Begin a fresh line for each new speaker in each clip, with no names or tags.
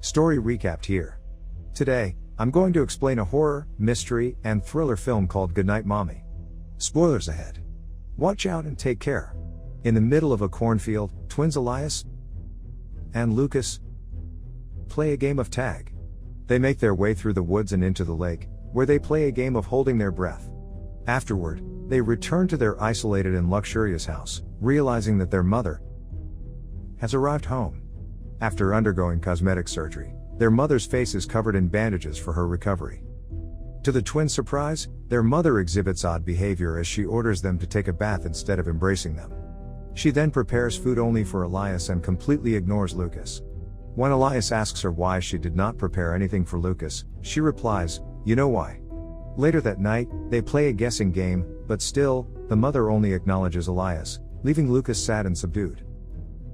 Story recapped here. Today, I'm going to explain a horror, mystery, and thriller film called Goodnight Mommy. Spoilers ahead. Watch out and take care. In the middle of a cornfield, twins Elias and Lucas play a game of tag. They make their way through the woods and into the lake, where they play a game of holding their breath. Afterward, they return to their isolated and luxurious house, realizing that their mother has arrived home. After undergoing cosmetic surgery, their mother's face is covered in bandages for her recovery. To the twins' surprise, their mother exhibits odd behavior as she orders them to take a bath instead of embracing them. She then prepares food only for Elias and completely ignores Lucas. When Elias asks her why she did not prepare anything for Lucas, she replies, "You know why." Later that night, they play a guessing game, but still, the mother only acknowledges Elias, leaving Lucas sad and subdued.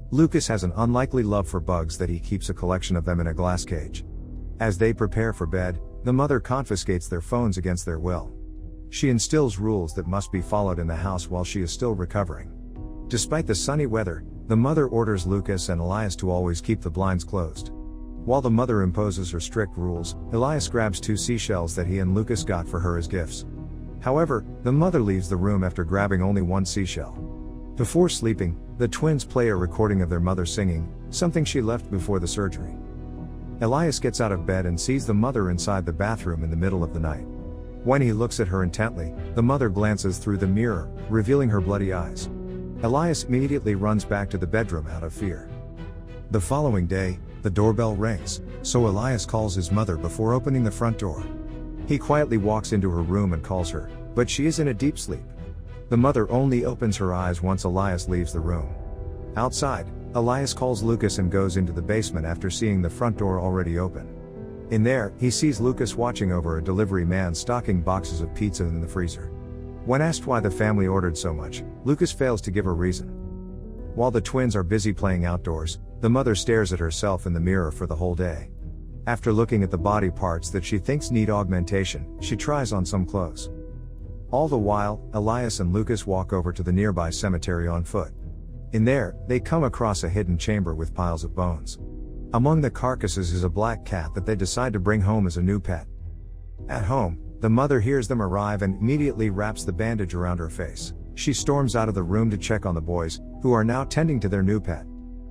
Lucas has an unlikely love for bugs that he keeps a collection of them in a glass cage. As they prepare for bed, the mother confiscates their phones against their will. She instills rules that must be followed in the house while she is still recovering. Despite the sunny weather, the mother orders Lucas and Elias to always keep the blinds closed. While the mother imposes her strict rules, Elias grabs 2 seashells that he and Lucas got for her as gifts. However, the mother leaves the room after grabbing only 1 seashell. Before sleeping, the twins play a recording of their mother singing, something she left before the surgery. Elias gets out of bed and sees the mother inside the bathroom in the middle of the night. When he looks at her intently, the mother glances through the mirror, revealing her bloody eyes. Elias immediately runs back to the bedroom out of fear. The following day, the doorbell rings, so Elias calls his mother before opening the front door. He quietly walks into her room and calls her, but she is in a deep sleep. The mother only opens her eyes once Elias leaves the room. Outside, Elias calls Lucas and goes into the basement after seeing the front door already open. In there, he sees Lucas watching over a delivery man stocking boxes of pizza in the freezer. When asked why the family ordered so much, Lucas fails to give a reason. While the twins are busy playing outdoors, the mother stares at herself in the mirror for the whole day. After looking at the body parts that she thinks need augmentation, she tries on some clothes. All the while, Elias and Lucas walk over to the nearby cemetery on foot. In there, they come across a hidden chamber with piles of bones. Among the carcasses is a black cat that they decide to bring home as a new pet. At home, the mother hears them arrive and immediately wraps the bandage around her face. She storms out of the room to check on the boys, who are now tending to their new pet.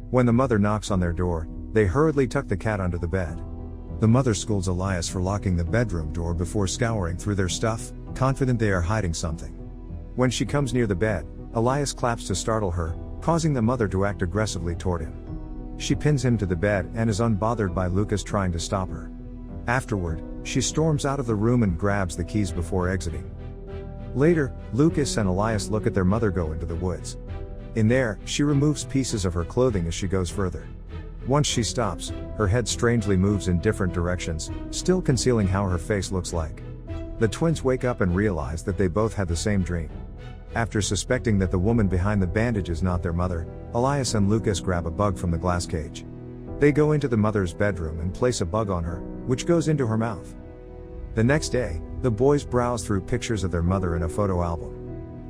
When the mother knocks on their door, they hurriedly tuck the cat under the bed. The mother scolds Elias for locking the bedroom door before scouring through their stuff, confident they are hiding something. When she comes near the bed, Elias claps to startle her, causing the mother to act aggressively toward him. She pins him to the bed and is unbothered by Lucas trying to stop her. Afterward, she storms out of the room and grabs the keys before exiting. Later, Lucas and Elias look at their mother go into the woods. In there, she removes pieces of her clothing as she goes further. Once she stops, her head strangely moves in different directions, still concealing how her face looks like. The twins wake up and realize that they both had the same dream. After suspecting that the woman behind the bandage is not their mother, Elias and Lucas grab a bug from the glass cage. They go into the mother's bedroom and place a bug on her, which goes into her mouth. The next day, the boys browse through pictures of their mother in a photo album.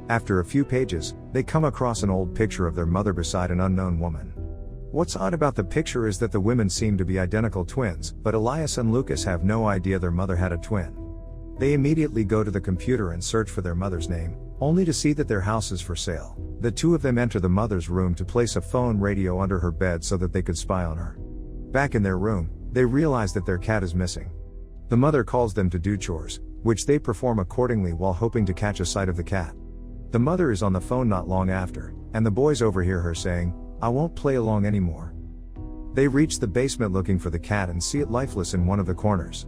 After a few pages, they come across an old picture of their mother beside an unknown woman. What's odd about the picture is that the women seem to be identical twins, but Elias and Lucas have no idea their mother had a twin. They immediately go to the computer and search for their mother's name, only to see that their house is for sale. The two of them enter the mother's room to place a phone radio under her bed so that they could spy on her. Back in their room, they realize that their cat is missing. The mother calls them to do chores, which they perform accordingly while hoping to catch a sight of the cat. The mother is on the phone not long after, and the boys overhear her saying, "I won't play along anymore." They reach the basement looking for the cat and see it lifeless in one of the corners.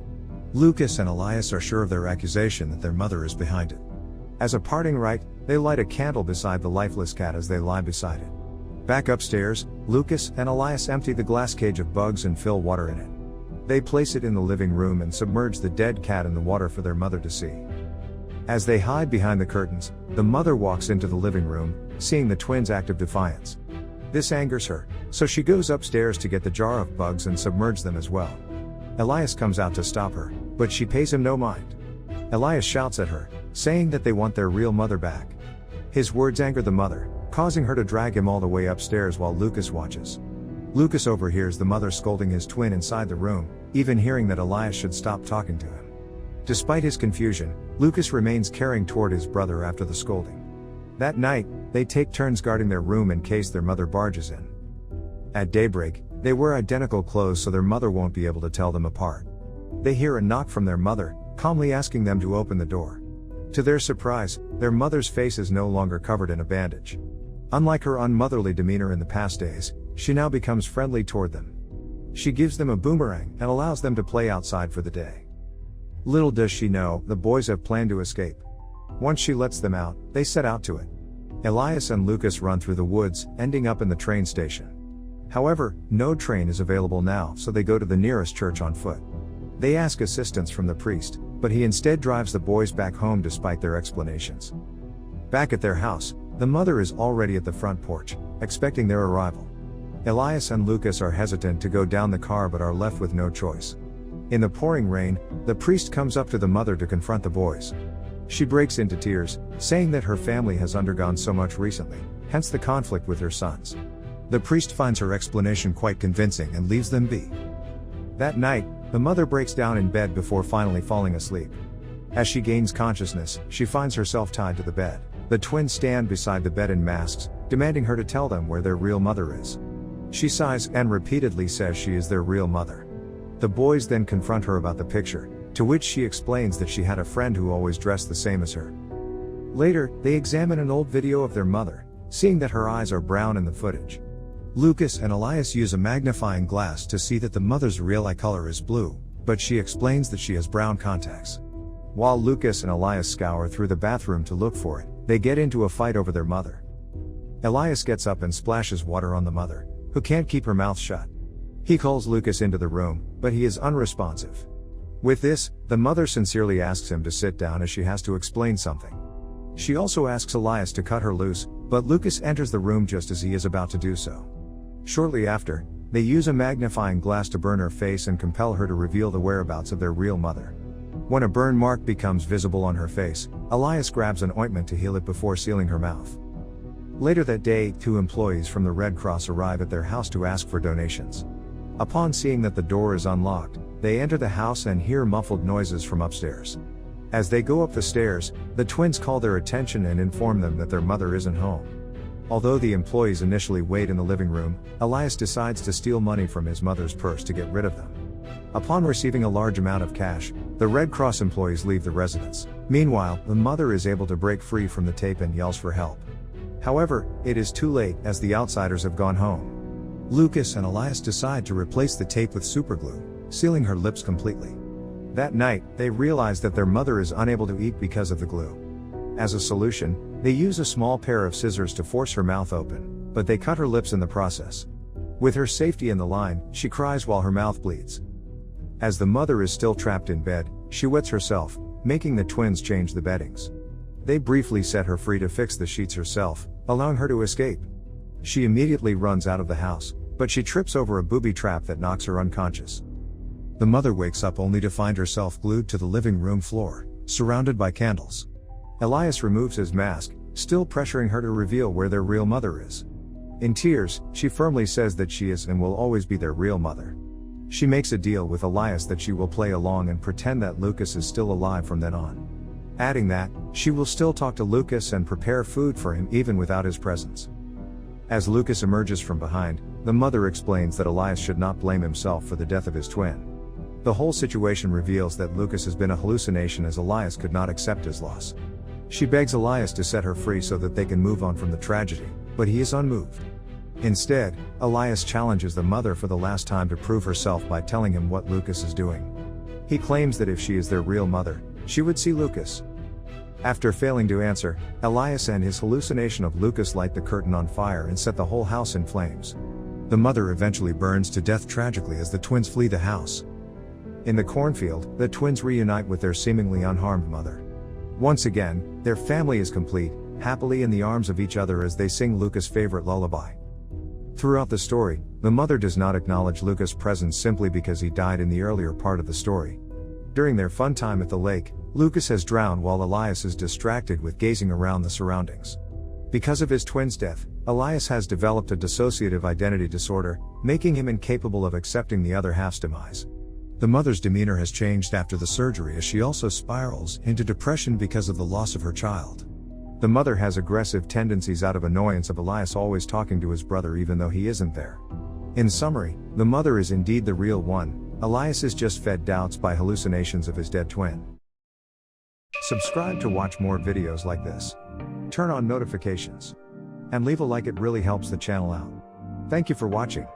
Lucas and Elias are sure of their accusation that their mother is behind it. As a parting rite, they light a candle beside the lifeless cat as they lie beside it. Back upstairs, Lucas and Elias empty the glass cage of bugs and fill water in it. They place it in the living room and submerge the dead cat in the water for their mother to see. As they hide behind the curtains, the mother walks into the living room, seeing the twins' act of defiance. This angers her, so she goes upstairs to get the jar of bugs and submerge them as well. Elias comes out to stop her, but she pays him no mind. Elias shouts at her, saying that they want their real mother back. His words anger the mother, causing her to drag him all the way upstairs while Lucas watches. Lucas overhears the mother scolding his twin inside the room, even hearing that Elias should stop talking to him. Despite his confusion, Lucas remains caring toward his brother after the scolding. That night, they take turns guarding their room in case their mother barges in. At daybreak, they wear identical clothes so their mother won't be able to tell them apart. They hear a knock from their mother, calmly asking them to open the door. To their surprise, their mother's face is no longer covered in a bandage. Unlike her unmotherly demeanor in the past days, she now becomes friendly toward them. She gives them a boomerang and allows them to play outside for the day. Little does she know, the boys have planned to escape. Once she lets them out, they set out to it. Elias and Lucas run through the woods, ending up in the train station. However, no train is available now, so they go to the nearest church on foot. They ask assistance from the priest, but he instead drives the boys back home despite their explanations. Back at their house, the mother is already at the front porch, expecting their arrival. Elias and Lucas are hesitant to go down the car but are left with no choice. In the pouring rain, the priest comes up to the mother to confront the boys. She breaks into tears, saying that her family has undergone so much recently, hence the conflict with her sons. The priest finds her explanation quite convincing and leaves them be. That night, the mother breaks down in bed before finally falling asleep. As she gains consciousness, she finds herself tied to the bed. The twins stand beside the bed in masks, demanding her to tell them where their real mother is. She sighs and repeatedly says she is their real mother. The boys then confront her about the picture, to which she explains that she had a friend who always dressed the same as her. Later, they examine an old video of their mother, seeing that her eyes are brown in the footage. Lucas and Elias use a magnifying glass to see that the mother's real eye color is blue, but she explains that she has brown contacts. While Lucas and Elias scour through the bathroom to look for it, they get into a fight over their mother. Elias gets up and splashes water on the mother, who can't keep her mouth shut. He calls Lucas into the room, but he is unresponsive. With this, the mother sincerely asks him to sit down as she has to explain something. She also asks Elias to cut her loose, but Lucas enters the room just as he is about to do so. Shortly after, they use a magnifying glass to burn her face and compel her to reveal the whereabouts of their real mother. When a burn mark becomes visible on her face, Elias grabs an ointment to heal it before sealing her mouth. Later that day, 2 employees from the Red Cross arrive at their house to ask for donations. Upon seeing that the door is unlocked, they enter the house and hear muffled noises from upstairs. As they go up the stairs, the twins call their attention and inform them that their mother isn't home. Although the employees initially wait in the living room, Elias decides to steal money from his mother's purse to get rid of them. Upon receiving a large amount of cash, the Red Cross employees leave the residence. Meanwhile, the mother is able to break free from the tape and yells for help. However, it is too late as the outsiders have gone home. Lucas and Elias decide to replace the tape with superglue, sealing her lips completely. That night, they realize that their mother is unable to eat because of the glue. As a solution, they use a small pair of scissors to force her mouth open, but they cut her lips in the process. With her safety in the line, she cries while her mouth bleeds. As the mother is still trapped in bed, she wets herself, making the twins change the beddings. They briefly set her free to fix the sheets herself, allowing her to escape. She immediately runs out of the house, but she trips over a booby trap that knocks her unconscious. The mother wakes up only to find herself glued to the living room floor, surrounded by candles. Elias removes his mask, still pressuring her to reveal where their real mother is. In tears, she firmly says that she is and will always be their real mother. She makes a deal with Elias that she will play along and pretend that Lucas is still alive from then on. Adding that, she will still talk to Lucas and prepare food for him even without his presence. As Lucas emerges from behind, the mother explains that Elias should not blame himself for the death of his twin. The whole situation reveals that Lucas has been a hallucination as Elias could not accept his loss. She begs Elias to set her free so that they can move on from the tragedy, but he is unmoved. Instead, Elias challenges the mother for the last time to prove herself by telling him what Lucas is doing. He claims that if she is their real mother, she would see Lucas. After failing to answer, Elias and his hallucination of Lucas light the curtain on fire and set the whole house in flames. The mother eventually burns to death tragically as the twins flee the house. In the cornfield, the twins reunite with their seemingly unharmed mother. Once again, their family is complete, happily in the arms of each other as they sing Lucas' favorite lullaby. Throughout the story, the mother does not acknowledge Lucas' presence simply because he died in the earlier part of the story. During their fun time at the lake, Lucas has drowned while Elias is distracted with gazing around the surroundings. Because of his twin's death, Elias has developed a dissociative identity disorder, making him incapable of accepting the other half's demise. The mother's demeanor has changed after the surgery as she also spirals into depression because of the loss of her child. The mother has aggressive tendencies out of annoyance of Elias always talking to his brother even though he isn't there. In summary, the mother is indeed the real one, Elias is just fed doubts by hallucinations of his dead twin. Subscribe to watch more videos like this. Turn on notifications. And leave a like, it really helps the channel out. Thank you for watching.